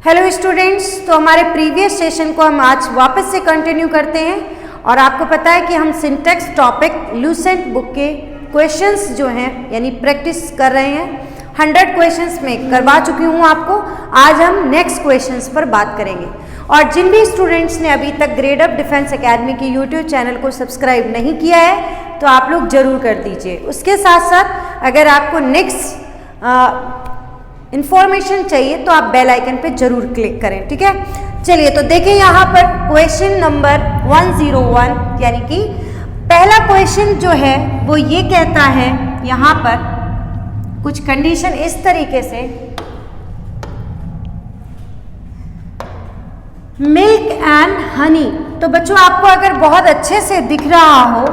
Hello students, तो हमारे previous session को हम आज वापस से कंटिन्यू करते हैं और आपको पता है कि हम सिंटैक्स टॉपिक लूसेंट बुक के क्वेश्चंस जो हैं यानी प्रैक्टिस कर रहे हैं। 100 क्वेश्चंस में करवा चुकी हूँ आपको। आज हम नेक्स्ट क्वेश्चंस पर बात करेंगे और जिन भी स्टूडेंट्स ने अभी तक ग्रेड अप डिफेंस एकेडमी के यूट्यूब चैनल को सब्सक्राइब नहीं किया है तो आप लोग ज़रूर कर दीजिए। उसके साथ साथ अगर आपको नेक्स्ट इंफॉर्मेशन चाहिए तो आप बेल आइकन पे जरूर क्लिक करें, ठीक है। चलिए तो देखें यहाँ पर क्वेश्चन नंबर 101 यानी कि पहला क्वेश्चन जो है वो ये कहता है यहाँ पर कुछ कंडीशन इस तरीके से, मिल्क एंड हनी। तो बच्चों आपको अगर बहुत अच्छे से दिख रहा हो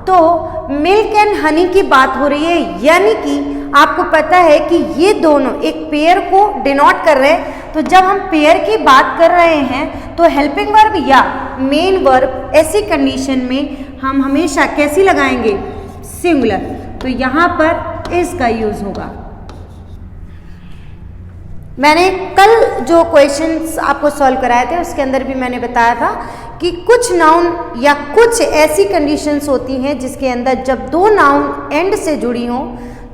तो मिल्क एंड हनी की बात हो रही है, यानी कि आपको पता है कि ये दोनों एक पेयर को डिनोट कर रहे हैं। तो जब हम पेयर की बात कर रहे हैं तो हेल्पिंग वर्ब या मेन वर्ब ऐसी कंडीशन में हम हमेशा कैसी लगाएंगे? सिंगुलर। तो यहाँ पर इसका यूज होगा। मैंने कल जो क्वेश्चंस आपको सॉल्व कराए थे उसके अंदर भी मैंने बताया था कि कुछ नाउन या कुछ ऐसी कंडीशंस होती हैं जिसके अंदर जब दो नाउन एंड से जुड़ी हों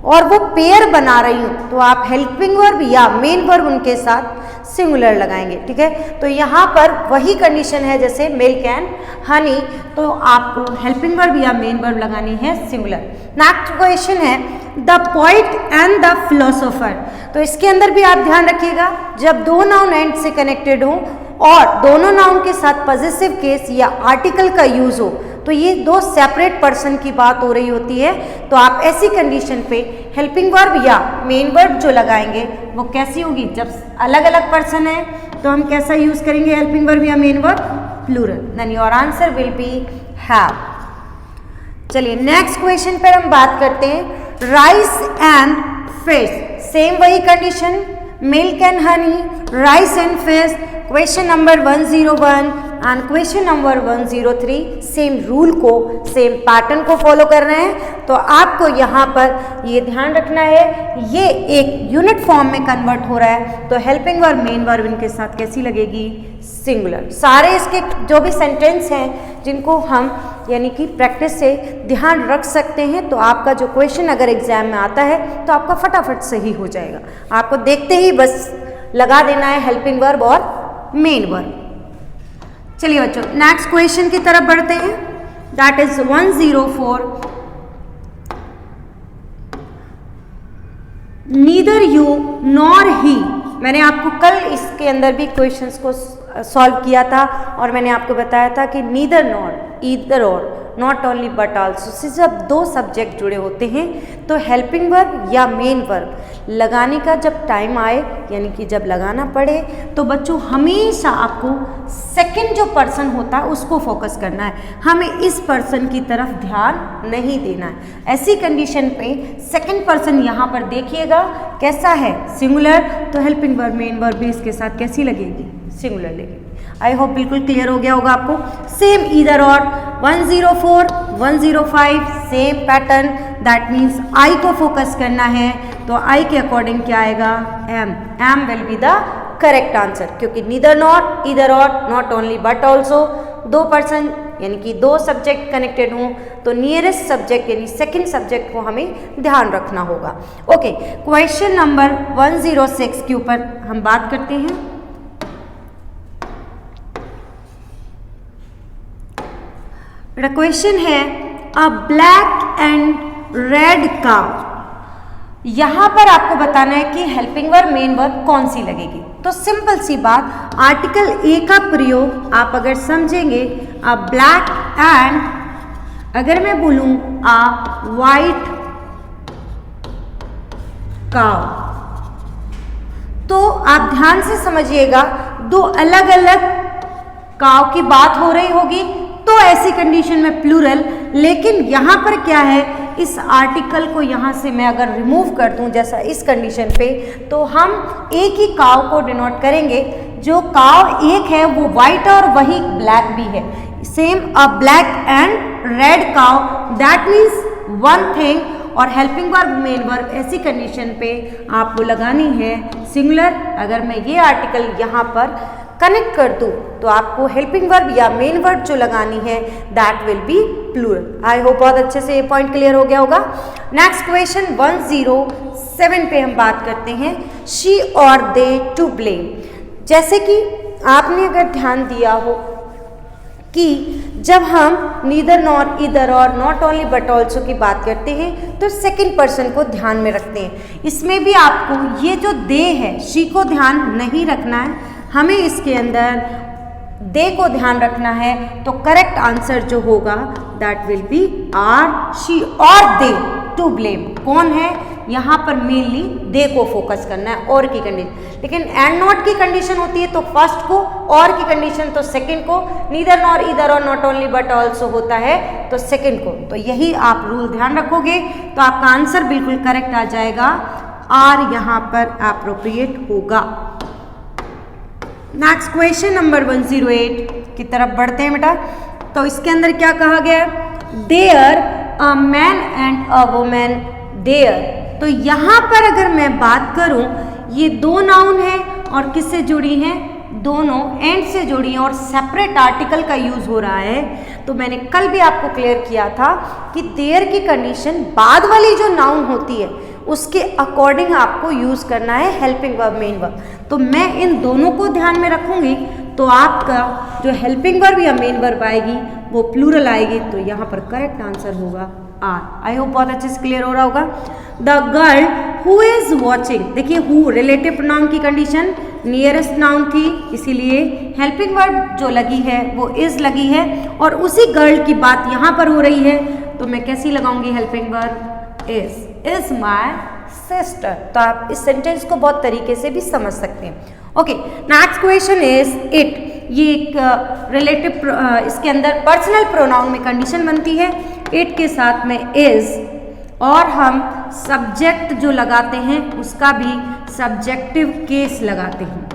और वो पेयर बना रही हूँ तो आप हेल्पिंग वर्ब या मेन वर्ब उनके साथ सिंगुलर लगाएंगे, ठीक है। तो यहाँ पर वही कंडीशन है जैसे मिल्क एंड हनी, तो आपको हेल्पिंग वर्ब या मेन वर्ब लगानी है सिंगुलर। नेक्स्ट क्वेश्चन है the poet and the philosopher. तो इसके अंदर भी आप ध्यान रखिएगा, जब दो नाउन एंड से कनेक्टेड हो और दोनों नाउन के साथ पॉजिटिव केस या आर्टिकल का यूज हो तो ये दो सेपरेट पर्सन की बात हो रही होती है। तो आप ऐसी कंडीशन पे हेल्पिंग वर्ब या मेन वर्ब जो लगाएंगे वो कैसी होगी? जब अलग अलग पर्सन है तो हम कैसा यूज करेंगे हेल्पिंग वर्ब या main verb? Plural. Then your answer will be have. चलिए नेक्स्ट क्वेश्चन पर हम बात करते हैं राइस एंड फिश। सेम वही condition, milk and honey, rice and fish. Question number 101 and question number 103 same rule को, same pattern को follow कर रहे हैं। तो आपको यहाँ पर ये ध्यान रखना है ये एक यूनिट फॉर्म में कन्वर्ट हो रहा है तो हेल्पिंग वर्ब मेन वर्ब इनके साथ कैसी लगेगी? सिंगुलर। सारे इसके जो भी सेंटेंस हैं जिनको हम यानी कि प्रैक्टिस से ध्यान रख सकते हैं तो आपका जो क्वेश्चन अगर एग्जाम में आता है तो आपका फटाफट सही हो जाएगा। आपको देखते ही बस लगा देना है हेल्पिंग वर्ब और मेन वर्ब। चलिए बच्चों नेक्स्ट क्वेश्चन की तरफ बढ़ते हैं, that is 104। Neither you nor he. मैंने आपको कल इसके अंदर भी क्वेश्चंस को सॉल्व किया था और मैंने आपको बताया था कि neither nor, either or, not only but also say जब दो सब्जेक्ट जुड़े होते हैं तो हेल्पिंग वर्ब या मेन वर्ब लगाने का जब टाइम आए यानी कि जब लगाना पड़े तो बच्चों हमेशा आपको सेकंड जो पर्सन होता है उसको फोकस करना है, हमें इस पर्सन की तरफ ध्यान नहीं देना है। ऐसी कंडीशन पे सेकंड पर्सन यहाँ पर देखिएगा कैसा है? सिंगुलर। तो हेल्पिंग वर्ब मेन वर्ब भी इसके साथ कैसी लगेगी? सिंगुलर लगेगी। आई होप बिल्कुल क्लियर हो गया होगा आपको। सेम ईदर और 104 105 same pattern, that means I को फोकस करना है तो आई के अकॉर्डिंग क्या आएगा? Am. Am will be the correct answer क्योंकि neither not, either or, not only but also, दो पर्सन यानी कि दो सब्जेक्ट कनेक्टेड हों तो नियरेस्ट सब्जेक्ट यानी सेकंड सब्जेक्ट को हमें ध्यान रखना होगा। ओके, क्वेश्चन नंबर 106 के ऊपर हम बात करते हैं। क्वेश्चन है अ ब्लैक एंड रेड काउ। यहां पर आपको बताना है कि हेल्पिंग वर्ब मेन वर्ब कौन सी लगेगी। तो सिंपल सी बात, आर्टिकल ए का प्रयोग आप अगर समझेंगे अ ब्लैक एंड, अगर मैं बोलूं अ वाइट काउ तो आप ध्यान से समझिएगा दो अलग अलग काउ की बात हो रही होगी तो ऐसी कंडीशन में प्लूरल। लेकिन यहाँ पर क्या है, इस आर्टिकल को यहाँ से मैं अगर रिमूव कर दूँ जैसा इस कंडीशन पे तो हम एक ही काव को डिनोट करेंगे। जो काव एक है वो वाइट और वही ब्लैक भी है। Same a black and red काव, दैट मीन्स वन थिंग और हेल्पिंग वर्ब मेन वर्ब ऐसी कंडीशन पे आपको लगानी है सिंगुलर। अगर मैं ये आर्टिकल यहाँ पर कनेक्ट कर दूँ तो आपको हेल्पिंग वर्ब या मेन वर्ब जो लगानी है that will be plural. I hope बहुत अच्छे से ये पॉइंट क्लियर हो गया होगा। नेक्स्ट क्वेश्चन 107 पे हम बात करते हैं शी और दे टू ब्लेम। जैसे कि आपने अगर ध्यान दिया हो कि जब हम नीदर नॉर इधर और नॉट ओनली बट ऑल्सो की बात करते हैं तो सेकंड पर्सन को ध्यान में रखते हैं। इसमें भी आपको ये जो दे है शी को ध्यान नहीं रखना है, हमें इसके अंदर दे को ध्यान रखना है। तो करेक्ट आंसर जो होगा that will be are she और दे टू ब्लेम। कौन है यहाँ पर मेनली दे को फोकस करना है और की कंडीशन। लेकिन एंड नॉट की कंडीशन होती है तो फर्स्ट को, और की कंडीशन तो सेकंड को, नीदर नॉर इधर और नॉट ओनली बट ऑल्सो होता है तो सेकंड को। तो यही आप रूल ध्यान रखोगे तो आपका आंसर बिल्कुल करेक्ट आ जाएगा, आर यहाँ पर अप्रोप्रिएट होगा। नेक्स्ट क्वेश्चन नंबर 108 की तरफ बढ़ते हैं बेटा। तो इसके अंदर क्या कहा गया है, there a man and a woman there. तो यहाँ पर अगर मैं बात करूँ ये दो नाउन है और किससे जुड़ी हैं, दोनों एंड से जुड़ी हैं और सेपरेट आर्टिकल का यूज हो रहा है। तो मैंने कल भी आपको क्लियर किया था कि देयर की कंडीशन बाद वाली जो नाउन होती है उसके अकॉर्डिंग आपको यूज करना है हेल्पिंग वर्ब मेन वर्ब। तो मैं इन दोनों को ध्यान में रखूंगी तो आपका जो हेल्पिंग वर्ब या मेन वर्ब आएगी वो प्लूरल आएगी। तो यहाँ पर करेक्ट आंसर होगा आर। आई होप बहुत अच्छे से क्लियर हो रहा होगा। The girl who is watching, देखिए हु रिलेटिव प्रोनाउन की कंडीशन नियरेस्ट नाउन थी, इसीलिए हेल्पिंग वर्ब जो लगी है वो इज लगी है और उसी गर्ल की बात यहाँ पर हो रही है तो मैं कैसी लगाऊंगी helping verb is my sister. तो आप इस सेंटेंस को बहुत तरीके से भी समझ सकते हैं। Okay, next question is it. ये एक रिलेटिव इसके अंदर पर्सनल प्रोनाउन में कंडीशन बनती है इट के साथ में इज, और हम सब्जेक्ट जो लगाते हैं उसका भी सब्जेक्टिव केस लगाते हैं।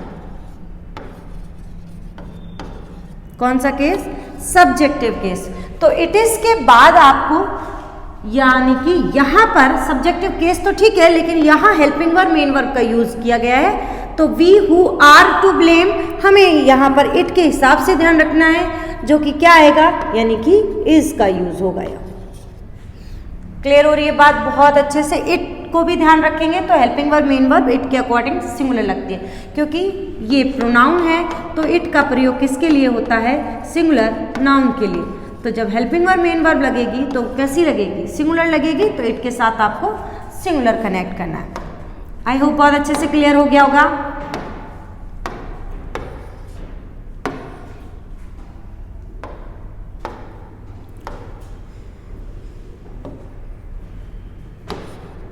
कौन सा केस, सब्जेक्टिव केस। तो इट इज के बाद आपको यानी कि यहाँ पर सब्जेक्टिव केस तो ठीक है लेकिन यहाँ हेल्पिंग वर्ब मेन वर्ब का यूज किया गया है। तो we who are to blame हमें यहाँ पर इट के हिसाब से ध्यान रखना है जो कि क्या आएगा यानी कि इज का यूज होगा। क्लियर हो रही है बात बहुत अच्छे से। इट को भी ध्यान रखेंगे तो helping verb main verb it के अकॉर्डिंग सिंगुलर लगती है क्योंकि ये प्रोनाउन है तो इट का प्रयोग किसके लिए होता है, सिंगुलर नाउन के लिए। तो जब हेल्पिंग वर्ब मेन वर्ब लगेगी तो कैसी लगेगी, सिंगुलर लगेगी। तो इट के साथ आपको सिंगुलर कनेक्ट करना है। आई होप बहुत अच्छे से क्लियर हो गया होगा।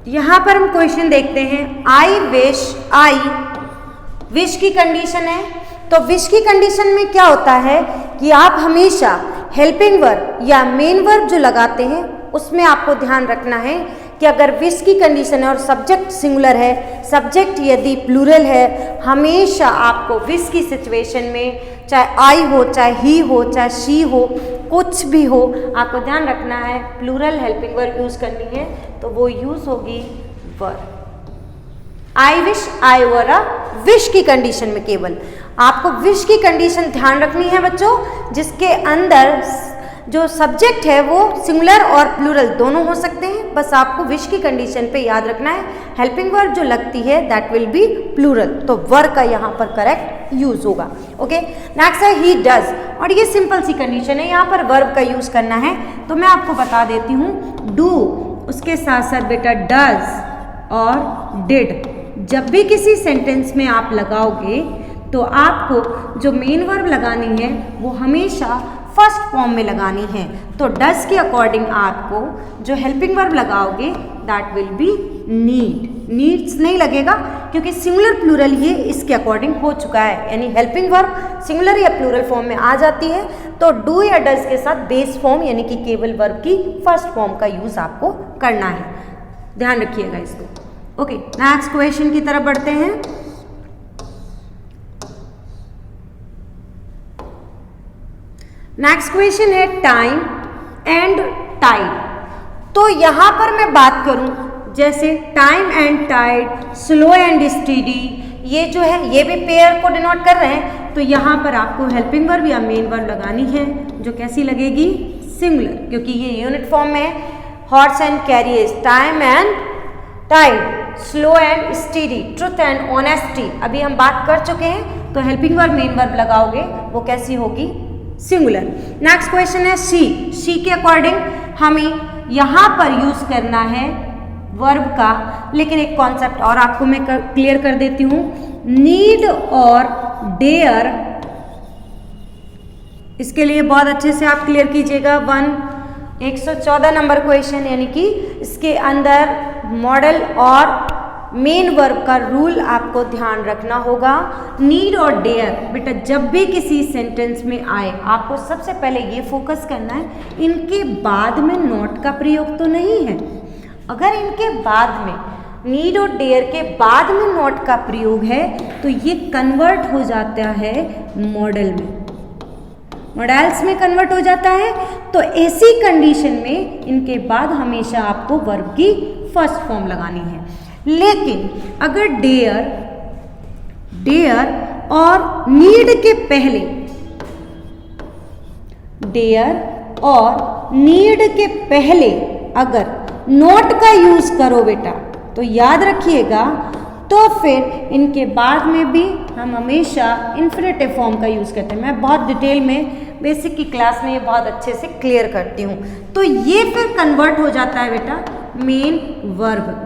यहां पर हम क्वेश्चन देखते हैं आई विश की कंडीशन है। तो विश की कंडीशन में क्या होता है कि आप हमेशा हेल्पिंग वर्ब या मेन वर्ब जो लगाते हैं उसमें आपको ध्यान रखना है कि अगर विश की कंडीशन है और सब्जेक्ट सिंगुलर है, सब्जेक्ट यदि प्लूरल है, हमेशा आपको विश की सिचुएशन में चाहे आई हो, चाहे ही हो, चाहे शी हो, कुछ भी हो, आपको ध्यान रखना है प्लूरल हेल्पिंग वर्ब यूज करनी है। तो वो यूज होगी were. I wish, I were a wish की कंडीशन में केवल आपको विश की कंडीशन ध्यान रखनी है बच्चों, जिसके अंदर जो सब्जेक्ट है वो सिंगुलर और प्लूरल दोनों हो सकते हैं। बस आपको विश की कंडीशन पे याद रखना है हेल्पिंग वर्ब जो लगती है दैट विल बी प्लूरल। तो वर का यहाँ पर करेक्ट यूज होगा। ओके, नेक्स्ट है ही डज, और ये सिंपल सी कंडीशन है, यहाँ पर वर्ब का यूज करना है। तो मैं आपको बता देती हूँ डू उसके साथ साथ बेटा डज और डिड जब भी किसी सेंटेंस में आप लगाओगे तो आपको जो मेन वर्ब लगानी है वो हमेशा फर्स्ट फॉर्म में लगानी है। तो डज के अकॉर्डिंग आपको जो हेल्पिंग वर्ब लगाओगे that will B need. Needs नहीं लगेगा क्योंकि सिंगुलर प्लूरल ये इसके अकॉर्डिंग हो चुका है, यानी हेल्पिंग वर्ब सिंगुलर या प्लूरल फॉर्म में आ जाती है। तो डू या डज के साथ बेस फॉर्म यानी कि केवल वर्ब की फर्स्ट फॉर्म का यूज आपको करना है, ध्यान रखिएगा इसको। ओके, नेक्स्ट क्वेश्चन की तरफ बढ़ते हैं। नेक्स्ट क्वेश्चन है टाइम एंड टाइड। तो यहाँ पर मैं बात करूँ जैसे time and tide, slow and steady, ये जो है ये भी पेयर को डिनोट कर रहे हैं। तो यहाँ पर आपको हेल्पिंग वर्ब या मेन वर्ब लगानी है जो कैसी लगेगी, सिंगुलर, क्योंकि ये यूनिट फॉर्म में है। Horse and carriers, time and tide, slow and steady, truth and honesty, अभी हम बात कर चुके हैं। तो हेल्पिंग वर्ब मेन वर्ब लगाओगे वो कैसी होगी, सिंगुलर। नेक्स्ट क्वेश्चन है शी के अकॉर्डिंग हमें यहाँ पर यूज करना है वर्ब का, लेकिन एक कॉन्सेप्ट और आपको मैं क्लियर कर देती हूँ। नीड और डेयर, इसके लिए बहुत अच्छे से आप क्लियर कीजिएगा। 114 नंबर क्वेश्चन, यानी कि इसके अंदर मॉडल और मेन वर्ब का रूल आपको ध्यान रखना होगा। नीड और डेयर बेटा जब भी किसी सेंटेंस में आए आपको सबसे पहले ये फोकस करना है, इनके बाद में नॉट का प्रयोग तो नहीं है। अगर इनके बाद में, नीड और डेयर के बाद में नॉट का प्रयोग है तो ये कन्वर्ट हो जाता है मॉडल में, मॉडल्स में कन्वर्ट हो जाता है। तो ऐसी कंडीशन में इनके बाद हमेशा आपको वर्ब की फर्स्ट फॉर्म लगानी है। लेकिन अगर डेयर और नीड के पहले, डेयर और नीड के पहले अगर नॉट का यूज करो बेटा तो याद रखिएगा, तो फिर इनके बाद में भी हम हमेशा इन्फिनेटिव फॉर्म का यूज करते हैं। मैं बहुत डिटेल में बेसिक की क्लास में ये बहुत अच्छे से क्लियर करती हूँ। तो ये फिर कन्वर्ट हो जाता है बेटा मेन वर्ब में,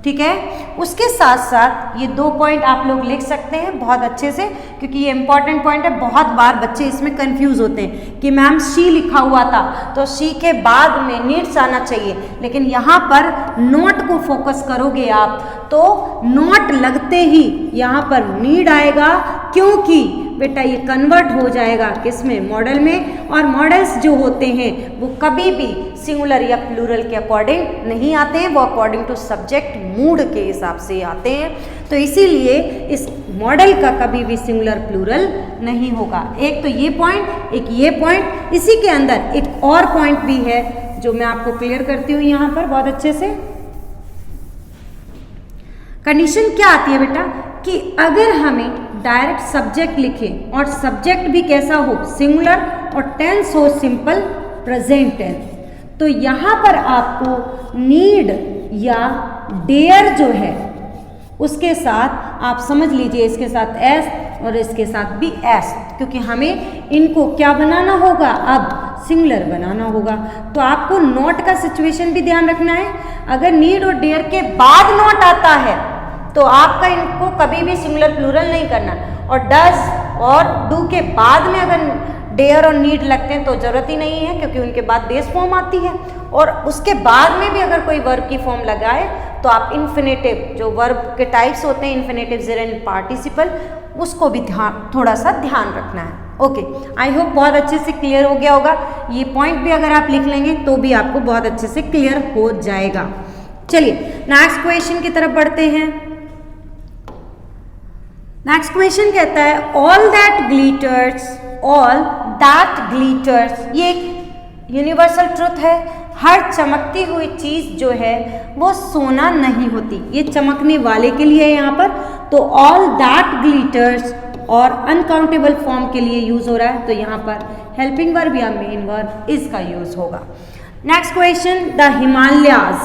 ठीक है। उसके साथ साथ ये 2 पॉइंट आप लोग लिख सकते हैं बहुत अच्छे से, क्योंकि ये इंपॉर्टेंट पॉइंट है। बहुत बार बच्चे इसमें कंफ्यूज होते हैं कि मैम शी लिखा हुआ था तो शी के बाद में नीड्स आना चाहिए, लेकिन यहाँ पर नॉट को फोकस करोगे आप तो नॉट लगते ही यहाँ पर नीड आएगा, क्योंकि बेटा ये कन्वर्ट हो जाएगा किसमें, मॉडल में। और मॉडल्स जो होते हैं वो कभी भी सिंगुलर या प्लूरल के अकॉर्डिंग नहीं आते हैं, वो अकॉर्डिंग टू सब्जेक्ट मूड के हिसाब से आते हैं। तो इसीलिए इस मॉडल का कभी भी सिंगुलर प्लूरल नहीं होगा। एक तो ये पॉइंट, एक ये पॉइंट, इसी के अंदर एक और पॉइंट भी है जो मैं आपको क्लियर करती हूँ यहाँ पर बहुत अच्छे से। कंडीशन क्या आती है बेटा कि अगर हमें डायरेक्ट सब्जेक्ट लिखें और सब्जेक्ट भी कैसा हो, सिंगुलर, और टेंस हो सिंपल प्रेजेंट टेंस, तो यहाँ पर आपको नीड या डेयर जो है उसके साथ आप समझ लीजिए इसके साथ एस और इसके साथ भी एस, क्योंकि हमें इनको क्या बनाना होगा, अब सिंगुलर बनाना होगा। तो आपको नॉट का सिचुएशन भी ध्यान रखना है। अगर नीड और डेयर के बाद नॉट आता है तो आपका इनको कभी भी सिंगुलर प्लूरल नहीं करना, और डज और डू के बाद में अगर डेयर और नीड लगते हैं तो ज़रूरत ही नहीं है, क्योंकि उनके बाद बेस फॉर्म आती है। और उसके बाद में भी अगर कोई वर्ब की फॉर्म लगाए तो आप इन्फिनेटिव, जो वर्ब के टाइप्स होते हैं इन्फिनेटिव, जेरेंट, पार्टिसिपल, उसको भी थोड़ा सा ध्यान रखना है। ओके, आई होप बहुत अच्छे से क्लियर हो गया होगा। ये पॉइंट भी अगर आप लिख लेंगे तो भी आपको बहुत अच्छे से क्लियर हो जाएगा। चलिए नेक्स्ट क्वेश्चन की तरफ बढ़ते हैं। नेक्स्ट क्वेश्चन कहता है all that glitters, all that glitters, ये एक यूनिवर्सल ट्रुथ है। हर चमकती हुई चीज जो है वो सोना नहीं होती, ये चमकने वाले के लिए है यहाँ पर। तो ऑल दैट ग्लिटर्स और अनकाउंटेबल फॉर्म के लिए यूज हो रहा है, तो यहाँ पर हेल्पिंग वर्ब या मेन वर्ब इसका यूज होगा। Next question, the Himalayas,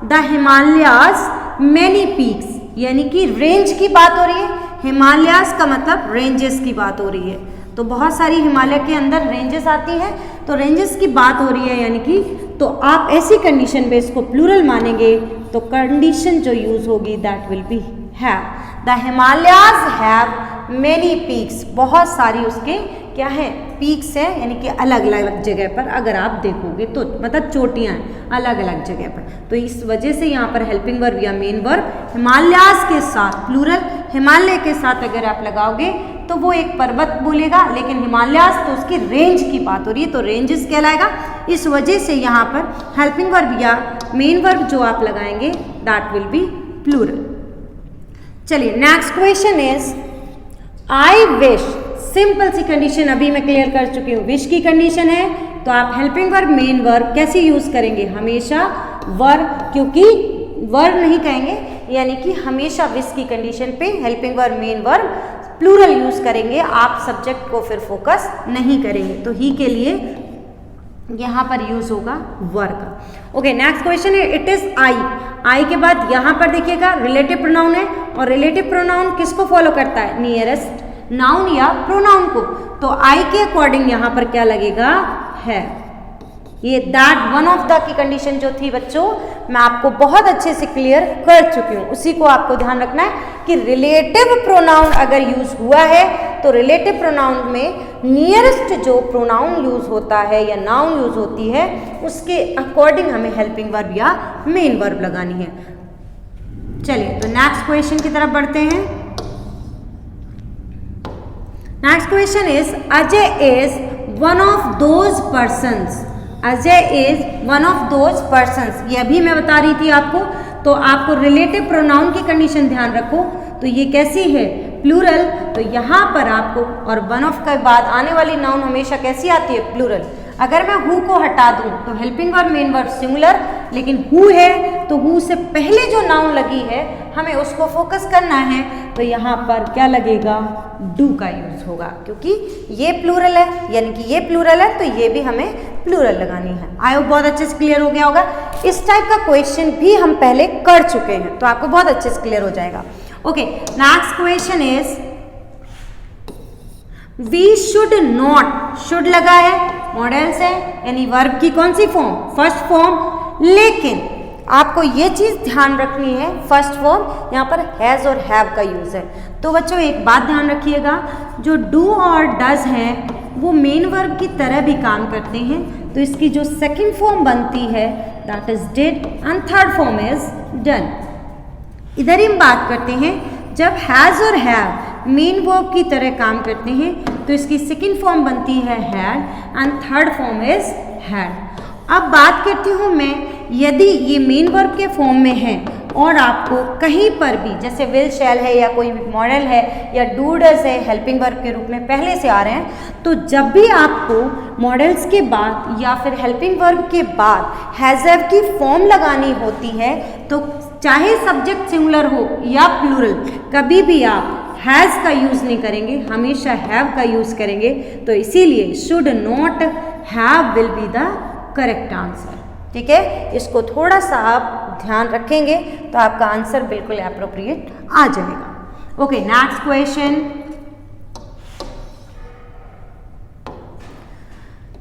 the Himalayas many peaks, यानी कि रेंज की बात हो रही है। हिमालयाज का मतलब रेंजेस की बात हो रही है, तो बहुत सारी हिमालय के अंदर रेंजेस आती हैं, तो रेंजेस की बात हो रही है, यानी कि तो आप ऐसी कंडीशन पे इसको प्लूरल मानेंगे तो कंडीशन जो यूज होगी that will be have. The Himalayas have many peaks, बहुत सारी उसके क्या है, पीक्स हैं, यानी कि अलग अलग जगह पर अगर आप देखोगे तो मतलब चोटियां हैं अलग अलग जगह पर। तो इस वजह से यहाँ पर हेल्पिंग वर्ब या मेन वर्ब हिमालयाज के साथ प्लूरल, हिमालय के साथ अगर आप लगाओगे तो वो एक पर्वत बोलेगा, लेकिन हिमालयाज तो उसकी रेंज की बात हो रही है, तो रेंजेस कहलाएगा। इस वजह से यहाँ पर हेल्पिंग वर्ब या मेन वर्ब जो आप लगाएंगे दैट विल बी प्लूरल। चलिए next question is I wish, simple सी कंडीशन अभी मैं क्लियर कर चुकी हूँ। विश की कंडीशन है तो आप हेल्पिंग वर्ब मेन वर्ब कैसे यूज करेंगे, हमेशा वर, क्योंकि वर नहीं कहेंगे, यानी कि हमेशा विस की कंडीशन पे helping verb main verb plural use करेंगे, आप सब्जेक्ट को फिर फोकस नहीं करेंगे। तो ही के लिए यहाँ पर यूज होगा वर का। ओके, नेक्स्ट क्वेश्चन है इट इज आई। आई के बाद यहाँ पर देखिएगा रिलेटिव प्रोनाउन है, और रिलेटिव प्रोनाउन किसको फॉलो करता है? नियरेस्ट नाउन या प्रोनाउन को। तो आई के अकॉर्डिंग यहाँ पर क्या लगेगा? है। ये that one of the key condition जो थी बच्चों, मैं आपको बहुत अच्छे से क्लियर कर चुकी हूँ। उसी को आपको ध्यान रखना है कि रिलेटिव प्रोनाउन अगर यूज हुआ है तो रिलेटिव प्रोनाउन में नियरेस्ट जो प्रोनाउन यूज होता है या नाउन यूज होती है उसके अकॉर्डिंग हमें हेल्पिंग वर्ब या मेन वर्ब लगानी है। चलिए तो नेक्स्ट क्वेश्चन की तरफ बढ़ते हैं। Next question is Ajay is one of those persons. Ajay is one of those persons, ये अभी मैं बता रही थी आपको। तो आपको रिलेटिव प्रोनाउन की कंडीशन ध्यान रखो। तो ये कैसी है? प्लूरल। तो यहाँ पर आपको और वन ऑफ के बाद आने वाली नाउन हमेशा कैसी आती है? प्लूरल। अगर मैं हु को हटा दूं तो helping verb main verb singular, लेकिन हु है तो हु से पहले जो नाउन लगी है हमें उसको फोकस करना है। तो यहाँ पर क्या लगेगा? डू का यूज होगा, क्योंकि ये प्लूरल है, यानी कि ये प्लूरल है तो ये भी हमें प्लूरल लगानी है। आई होप बहुत अच्छे से क्लियर हो गया होगा। इस टाइप का क्वेश्चन भी हम पहले कर चुके हैं, तो आपको बहुत अच्छे से क्लियर हो जाएगा। Okay, next question is we should not. Should लगा है, मॉडल्स है, यानी वर्ब की कौन सी फॉर्म? First form. लेकिन आपको ये चीज ध्यान रखनी है, फर्स्ट फॉर्म यहाँ पर हैज और हैव का यूज है। तो बच्चों एक बात ध्यान रखिएगा, जो डू और डज है वो मेन वर्ब की तरह भी काम करते हैं। तो इसकी जो सेकंड फॉर्म बनती है that is did and third form is done. इधर ही हम बात करते हैं, जब हैज और हैव मेन वर्ब की तरह काम करते हैं तो इसकी सेकंड फॉर्म बनती है had and third form is had. अब बात करती हूँ मैं, यदि ये मेन वर्ब के फॉर्म में है और आपको कहीं पर भी जैसे विल शैल है या कोई मॉडल है या डू डज है हेल्पिंग वर्ब के रूप में पहले से आ रहे हैं, तो जब भी आपको मॉडल्स के बाद या फिर हेल्पिंग वर्ब के बाद हैज हैव की फॉर्म लगानी होती है तो चाहे सब्जेक्ट सिंगुलर हो या प्लूरल, कभी भी आप हैज़ का यूज़ नहीं करेंगे, हमेशा हैव का यूज़ करेंगे। तो इसीलिए should not have will be the correct answer. ठीक है, इसको थोड़ा सा आप ध्यान रखेंगे तो आपका आंसर बिल्कुल एप्रोप्रिएट आ जाएगा। Okay, next question,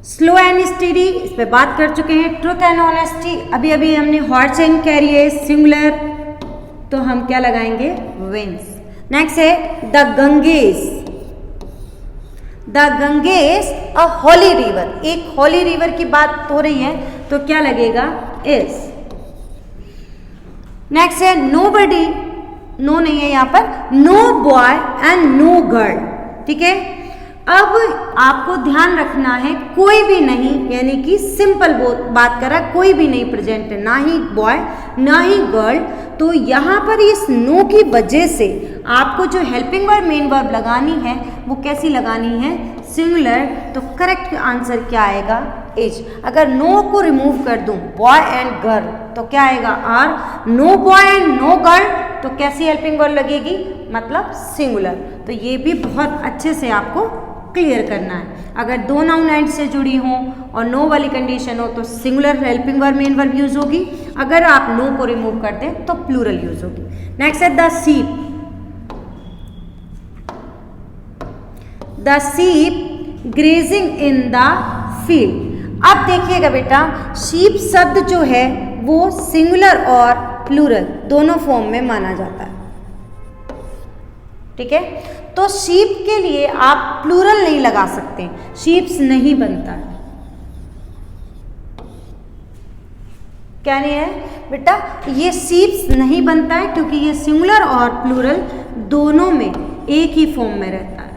slow and steady, इस पे बात कर चुके हैं। ट्रुथ एंड ऑनेस्टी, अभी अभी हमने हॉर्स एंड कैरियर्स सिंगुलर, तो हम क्या लगाएंगे? विंस। नेक्स्ट है the Ganges. The Ganges a Holi river, एक होली रिवर की बात हो रही है तो क्या लगेगा? इज। नेक्स्ट है नोबडी, नो नहीं है यहाँ पर, no boy and no girl. ठीक है, अब आपको ध्यान रखना है कोई भी नहीं, यानी कि सिंपल बात करा, कोई भी नहीं प्रेजेंट है, ना ही बॉय ना ही गर्ल। तो यहाँ पर इस नो की वजह से आपको जो हेल्पिंग वर्ब मेन वर्ब लगानी है वो कैसी लगानी है? सिंगुलर। तो करेक्ट आंसर क्या आएगा? एज। अगर नो को रिमूव कर दूं, बॉय एंड गर्ल, तो क्या आएगा? Are. No boy and no girl, तो कैसी हेल्पिंग वर्ब लगेगी? मतलब सिंगुलर। तो ये भी बहुत अच्छे से आपको क्लियर करना है। अगर दो नाउन एंड से जुड़ी हों और नो वाली कंडीशन हो तो singular helping verb main verb use होगी, अगर आप नो को रिमूव कर दें तो प्लूरल यूज होगी। नेक्स्ट है the ship. The ship grazing in the field. अब देखिएगा बेटा, शीप शब्द जो है वो सिंगुलर और प्लूरल दोनों फॉर्म में माना जाता है। ठीक है, तो शीप के लिए आप प्लूरल नहीं लगा सकते, शीप्स नहीं बनता है। क्या नहीं है बेटा? ये शीप्स नहीं बनता है क्योंकि ये सिंगुलर और प्लूरल दोनों में एक ही फॉर्म में रहता है।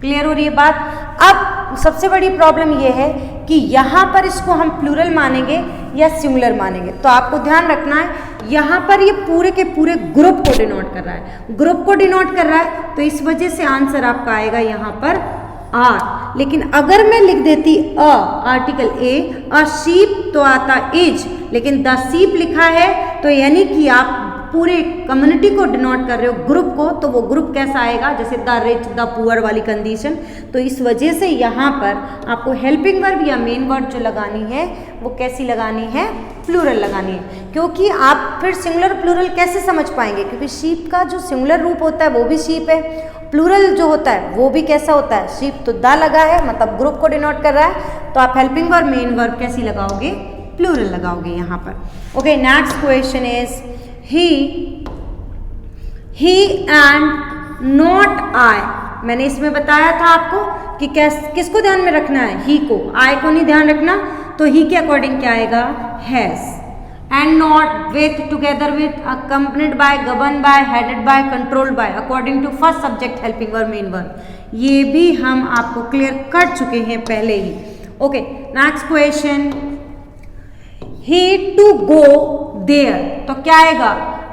क्लियर हो रही है बात? अब सबसे बड़ी प्रॉब्लम ये है कि यहाँ पर इसको हम प्लूरल मानेंगे या सिंगुलर मानेंगे। तो आपको ध्यान रखना है, यहाँ पर ये पूरे के पूरे ग्रुप को डिनोट कर रहा है, ग्रुप को डिनोट कर रहा है, तो इस वजह से आंसर आपका आएगा यहाँ पर आर, लेकिन अगर मैं लिख देती अ आर्टिकल ए और शीप तो आता इज, लेकिन द शीप लिखा है तो यानी कि आप पूरे कम्युनिटी को डिनोट कर रहे हो, ग्रुप को, तो वो ग्रुप कैसा आएगा, जैसे द रिच द पुअर वाली कंडीशन। तो इस वजह से यहाँ पर आपको हेल्पिंग वर्ब या मेन वर्ब जो लगानी है वो कैसी लगानी है, प्लूरल लगानी है। क्योंकि आप फिर सिंगुलर प्लूरल कैसे समझ पाएंगे, क्योंकि शीप का जो सिंगुलर रूप होता है वो भी शीप है, प्लूरल जो होता है वो भी कैसा होता है, शीप तो द लगा है मतलब ग्रुप को डिनोट कर रहा है, तो आप हेल्पिंग वर्ब मेन वर्ब कैसी लगाओगे, प्लूरल लगाओगे यहाँ पर। Okay, next question is he and not I। मैंने इसमें बताया था आपको कि किसको ध्यान में रखना है, ही को, I को नहीं ध्यान रखना, तो ही के अकॉर्डिंग क्या आएगा, has। and not, with, together with, accompanied by, governed by, headed by, controlled by, according to first subject helping verb main verb, ये भी हम आपको क्लियर कर चुके हैं पहले ही। Okay, next question, he to go there, तो क्या आएगा,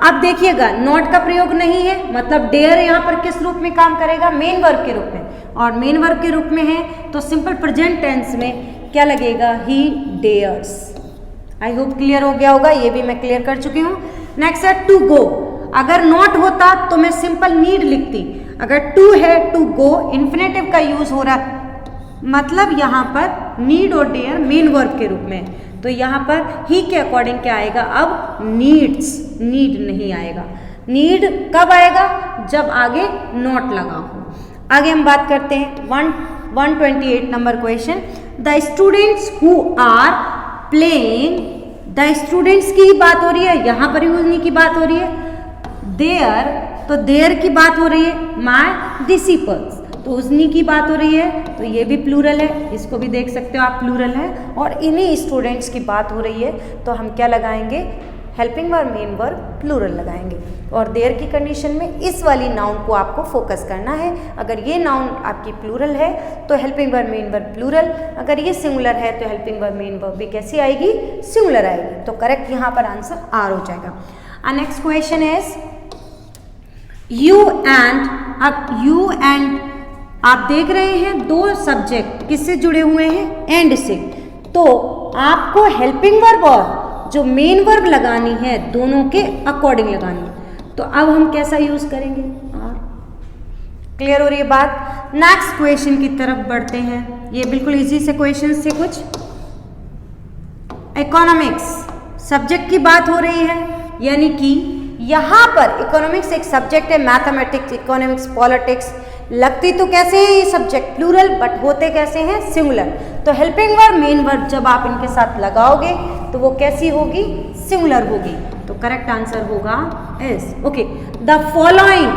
अब देखिएगा नॉट का प्रयोग नहीं है, मतलब डेयर यहाँ पर किस रूप में काम करेगा, मेन वर्ब के रूप में, और मेन वर्ब के रूप में है तो सिंपल प्रेजेंट टेंस में क्या लगेगा, ही डेयर्स। आई होप क्लियर हो गया होगा, ये भी मैं क्लियर कर चुकी हूँ। नेक्स्ट है टू गो, अगर नॉट होता तो मैं सिंपल नीड लिखती, अगर टू है टू गो इन्फिनेटिव का यूज हो रहा मतलब यहाँ पर नीड और डेयर मेन वर्ब के रूप में, तो यहाँ पर ही के अकॉर्डिंग क्या आएगा, अब नीड्स, नीड नहीं आएगा। नीड कब आएगा, जब आगे नॉट लगा हो। आगे हम बात करते हैं 128 number question, the students who are playing, the students की बात हो रही है, यहाँ पर यूजनी की बात हो रही है, देयर तो देयर की बात हो रही है, माय डिसिपल्स तो उजनी की बात हो रही है, तो ये भी प्लूरल है, इसको भी देख सकते हो आप प्लूरल है, और इन्हीं स्टूडेंट्स की बात हो रही है तो हम क्या लगाएंगे, helping verb main verb plural लगाएंगे। और देयर की कंडीशन में इस वाली नाउन को आपको फोकस करना है, अगर ये नाउन आपकी प्लूरल है तो helping verb main verb plural, अगर ये सिंगुलर है तो हेल्पिंग वर्ब मेन वर्ब भी कैसी आएगी, सिंगुलर आएगी, तो करेक्ट यहाँ पर आंसर आर हो जाएगा। Next question is you and, अब यू एंड आप देख रहे हैं दो सब्जेक्ट किससे जुड़े हुए हैं, एंड से, तो आपको हेल्पिंग वर्ब और जो मेन वर्ब लगानी है दोनों के अकॉर्डिंग लगानी है, तो अब हम कैसा यूज करेंगे, आर। क्लियर हो रही है बात। नेक्स्ट क्वेश्चन की तरफ बढ़ते हैं, ये बिल्कुल इजी से क्वेश्चन थे कुछ। इकोनॉमिक्स सब्जेक्ट की बात हो रही है, यानी कि यहाँ पर इकोनॉमिक्स एक सब्जेक्ट है, मैथमेटिक्स, इकोनॉमिक्स, पॉलिटिक्स, लगती तो कैसे है ये सब्जेक्ट प्लूरल, बट होते कैसे हैं, सिंगुलर। तो हेल्पिंग वर्ब मेन वर्ब जब आप इनके साथ लगाओगे तो वो कैसी होगी, सिंगुलर होगी, तो करेक्ट आंसर होगा is. Okay, the following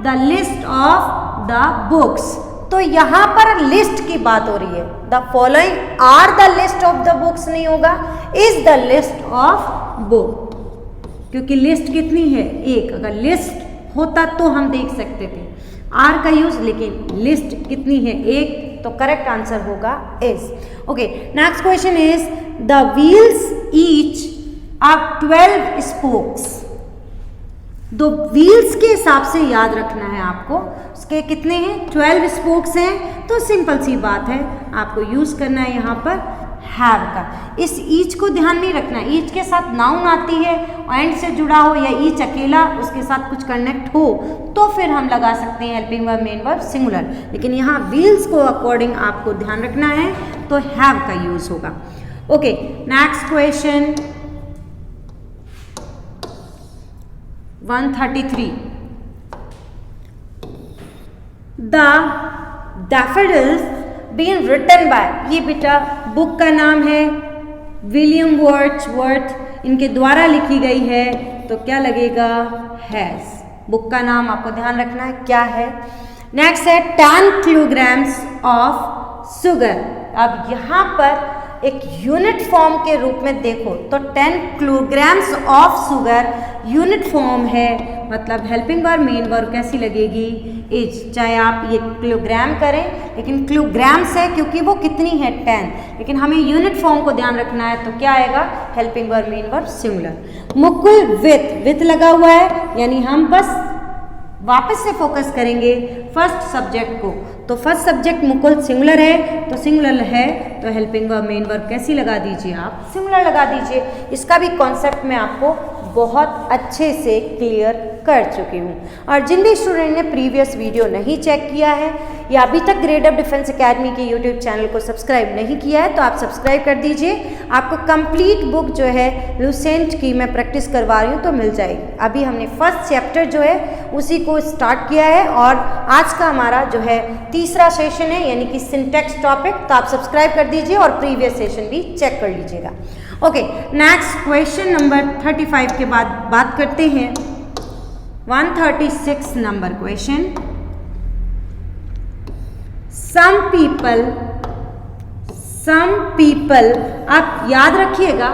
the list of the books, तो यहाँ पर लिस्ट की बात हो रही है, the following are the list of the books नहीं होगा, is the list of book, क्योंकि लिस्ट कितनी है, एक, अगर लिस्ट होता तो हम देख सकते थे आर का यूज, लेकिन लिस्ट कितनी है, एक, तो करेक्ट आंसर होगा is. Okay, next question is the wheels each are 12 spokes, दो व्हील्स के हिसाब से याद रखना है आपको, उसके कितने हैं, 12 स्पोक्स हैं, तो सिंपल सी बात है आपको यूज करना है यहाँ पर हैव का। इस ईच को ध्यान नहीं रखना है, ईच के साथ नाउन आती है एंड से जुड़ा हो या ईच अकेला उसके साथ कुछ कनेक्ट हो तो फिर हम लगा सकते हैं helping verb main verb singular, लेकिन यहाँ व्हील्स को अकॉर्डिंग आपको ध्यान रखना है तो हैव का यूज होगा। Okay, next question 133, the daffodils been written by, ये बेटा बुक का नाम है, विलियम वर्ड्सवर्थ इनके द्वारा लिखी गई है, तो क्या लगेगा, हैज। बुक का नाम आपको ध्यान रखना है क्या है। नेक्स्ट है 10 किलोग्राम्स ऑफ शुगर, अब यहाँ पर एक यूनिट फॉर्म के रूप में देखो तो 10 kilograms of sugar unit form है, मतलब हेल्पिंग वर्ब मेन वर्ब कैसी लगेगी, इज। चाहे आप ये किलोग्राम करें लेकिन किलोग्राम्स है क्योंकि वो कितनी है 10, लेकिन हमें यूनिट फॉर्म को ध्यान रखना है तो क्या आएगा, helping verb main verb singular. Mukul with लगा हुआ है, यानी हम बस वापस से फोकस करेंगे फर्स्ट सब्जेक्ट को। तो फर्स्ट सब्जेक्ट मुकुल सिंगुलर है, तो सिंगुलर है तो हेल्पिंग वर्ब मेन वर्ब कैसी लगा दीजिए आप, सिंगुलर लगा दीजिए। इसका भी कॉन्सेप्ट मैं आपको बहुत अच्छे से क्लियर कर चुकी हूँ। और जिन भी स्टूडेंट ने प्रीवियस वीडियो नहीं चेक किया है या अभी तक ग्रेड अप डिफेंस एकेडमी के यूट्यूब चैनल को सब्सक्राइब नहीं किया है तो आप सब्सक्राइब कर दीजिए। आपको कंप्लीट बुक जो है लुसेंट की मैं प्रैक्टिस करवा रही हूँ तो मिल जाएगी। अभी हमने फर्स्ट चैप्टर जो है उसी को स्टार्ट किया है और आज का हमारा जो है तीसरा सेशन है यानी कि सिंटैक्स टॉपिक। तो आप सब्सक्राइब कर दीजिए और प्रीवियस सेशन भी चेक कर लीजिएगा। ओके, नेक्स्ट क्वेश्चन नंबर 35 के बाद बात करते हैं 136 नंबर क्वेश्चन। सम पीपल, आप याद रखिएगा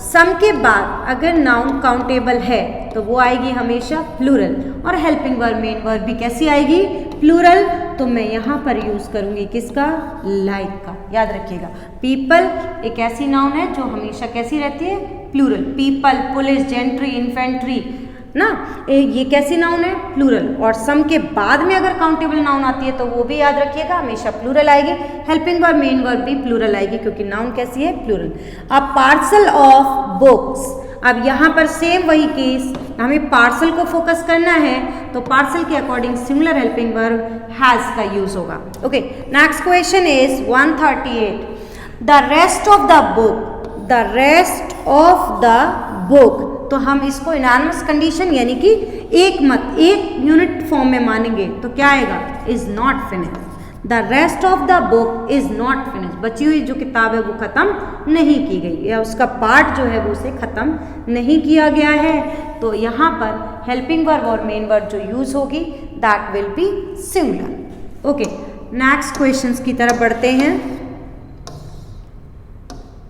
सम के बाद अगर नाउन काउंटेबल है तो वो आएगी हमेशा प्लूरल और हेल्पिंग वर्ब मेन वर्ब भी कैसी आएगी, प्लूरल। तो मैं यहाँ पर यूज करूंगी किसका, लाइक का। याद रखिएगा पीपल एक ऐसी नाउन है जो हमेशा कैसी रहती है, plural. People, police, gentry, infantry ना, ये कैसी नाउन है, प्लूरल। और सम के बाद में अगर काउंटेबल नाउन आती है तो वो भी याद रखिएगा हमेशा प्लूरल आएगी। हेल्पिंग वर्ब मेन वर्ब भी प्लूरल आएगी क्योंकि नाउन कैसी है, प्लूरल। अब पार्सल ऑफ बुक्स, अब यहाँ पर सेम वही केस, हमें पार्सल को फोकस करना है तो पार्सल के according singular helping verb has का यूज होगा। Okay, next question is 138। The rest of the book, तो हम इसको इनानिमस कंडीशन यानी कि एक मत, एक यूनिट फॉर्म में मानेंगे तो क्या आएगा, is not finish. The rest of the book is not finish, बची हुई जो किताब है वो खत्म नहीं की गई या उसका पार्ट जो है वो उसे खत्म नहीं किया गया है। तो यहाँ पर हेल्पिंग वर्ब और मेन वर्ब जो यूज होगी that will B singular. Okay, next questions की तरफ बढ़ते हैं।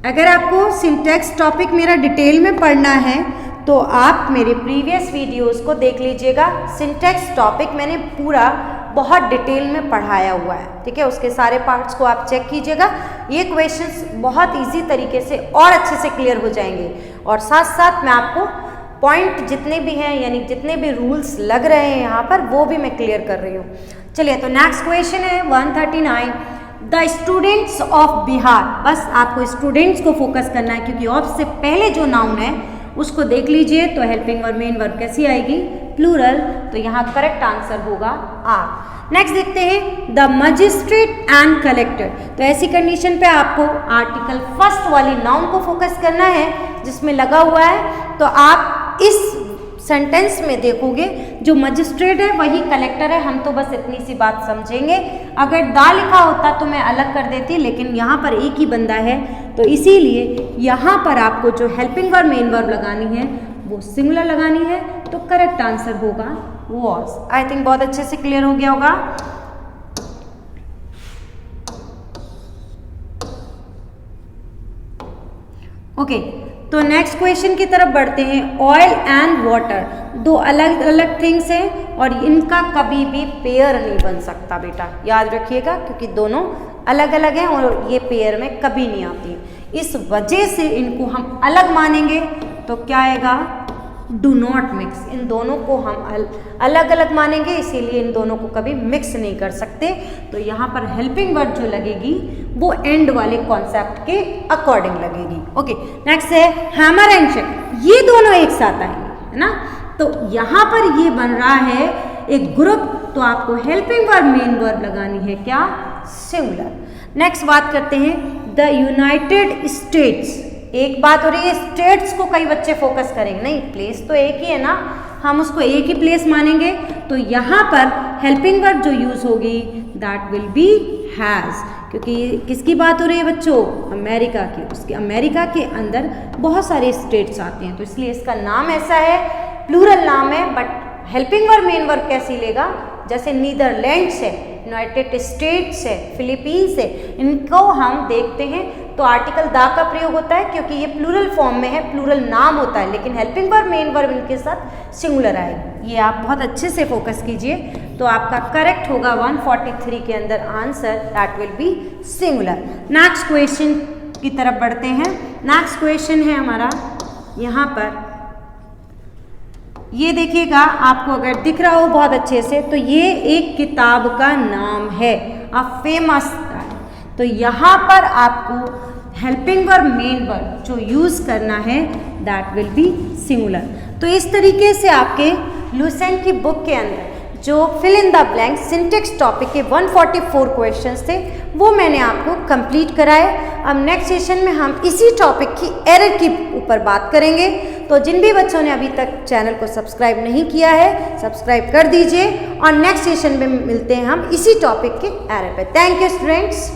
अगर आपको सिंटैक्स टॉपिक मेरा डिटेल में पढ़ना है तो आप मेरे प्रीवियस वीडियोस को देख लीजिएगा। सिंटैक्स टॉपिक मैंने पूरा बहुत डिटेल में पढ़ाया हुआ है, ठीक है। उसके सारे पार्ट्स को आप चेक कीजिएगा। ये क्वेश्चंस बहुत इजी तरीके से और अच्छे से क्लियर हो जाएंगे और साथ साथ मैं आपको पॉइंट जितने भी हैं यानी जितने भी रूल्स लग रहे हैं यहाँ पर वो भी मैं क्लियर कर रही हूँ। चलिए, तो नेक्स्ट क्वेश्चन है 139। द स्टूडेंट्स ऑफ बिहार, बस आपको स्टूडेंट्स को फोकस करना है क्योंकि ऑफ से पहले जो नाउन है उसको देख लीजिए तो हेल्पिंग वर्ब मेन वर्ब कैसी आएगी, प्लूरल। तो यहाँ करेक्ट आंसर होगा आर। नेक्स्ट देखते हैं द मजिस्ट्रेट एंड कलेक्टर। तो ऐसी कंडीशन पे आपको आर्टिकल फर्स्ट वाली नाउन को फोकस करना है जिसमें लगा हुआ है। तो आप इस सेंटेंस में देखोगे जो मजिस्ट्रेट है वही कलेक्टर है। हम तो बस इतनी सी बात समझेंगे। अगर दा लिखा होता तो मैं अलग कर देती, लेकिन यहाँ पर एक ही बंदा है तो इसीलिए यहाँ पर आपको जो हेल्पिंग वर्ब मेन वर्ब लगानी है वो सिंगुलर लगानी है। तो करेक्ट आंसर होगा वॉज। आई थिंक बहुत अच्छे से क्लियर हो गया होगा। ओके, तो नेक्स्ट क्वेश्चन की तरफ बढ़ते हैं। ऑयल एंड वाटर, दो अलग अलग थिंग्स हैं और इनका कभी भी पेयर नहीं बन सकता बेटा, याद रखिएगा, क्योंकि दोनों अलग अलग हैं और ये पेयर में कभी नहीं आती। इस वजह से इनको हम अलग मानेंगे तो क्या आएगा, डू नॉट मिक्स। इन दोनों को हम अलग अलग मानेंगे, इसीलिए इन दोनों को कभी मिक्स नहीं कर सकते। तो यहाँ पर हेल्पिंग वर्ब जो लगेगी वो एंड वाले कॉन्सेप्ट के अकॉर्डिंग लगेगी। ओके, नेक्स्ट है हैमर एंड शेक, ये दोनों एक साथ आएंगे, है ना। तो यहाँ पर ये बन रहा है एक ग्रुप, तो आपको हेल्पिंग वर्ब मेन वर्ब लगानी है क्या, सिंगुलर। नेक्स्ट बात करते हैं द यूनाइटेड स्टेट्स। एक बात हो रही है, स्टेट्स को कई बच्चे फोकस करेंगे, नहीं, प्लेस तो एक ही है ना, हम उसको एक ही प्लेस मानेंगे। तो यहाँ पर हेल्पिंग वर्ब जो यूज होगी दैट विल बी हैज, क्योंकि किसकी बात हो रही है बच्चों, अमेरिका की। उसके अमेरिका के अंदर बहुत सारे स्टेट्स आते हैं तो इसलिए इसका नाम ऐसा है, प्लूरल नाम है। But helping verb main verb कैसी लेगा, जैसे नीदरलैंड्स है, यूनाइटेड स्टेट्स है, फिलीपींस है, इनको हम देखते हैं तो आर्टिकल दा का प्रयोग होता है क्योंकि ये प्लूरल फॉर्म में है, प्लूरल नाम होता है, लेकिन हेल्पिंग वर्ब मेन वर्ब इनके साथ सिंगुलर आएगी। ये आप बहुत अच्छे से फोकस कीजिए तो आपका करेक्ट होगा 143 के अंदर answer that will B singular. Next question की तरफ बढ़ते हैं। नेक्स्ट क्वेश्चन है हमारा यहाँ पर, ये देखिएगा, आपको अगर दिख रहा हो बहुत अच्छे से तो ये एक किताब का नाम है, अ फेमस। तो यहाँ पर आपको हेल्पिंग वर्ब मेन वर्ब जो यूज़ करना है दैट विल बी सिंगुलर। तो इस तरीके से आपके लुसेंट की बुक के अंदर जो fill in the blank syntax topic के 144 क्वेश्चंस थे वो मैंने आपको कंप्लीट कराए। अब नेक्स्ट सेशन में हम इसी टॉपिक की एरर की ऊपर बात करेंगे। तो जिन भी बच्चों ने अभी तक चैनल को सब्सक्राइब नहीं किया है, सब्सक्राइब कर दीजिए और नेक्स्ट सेशन में मिलते हैं हम इसी टॉपिक के एरर पे। Thank you students.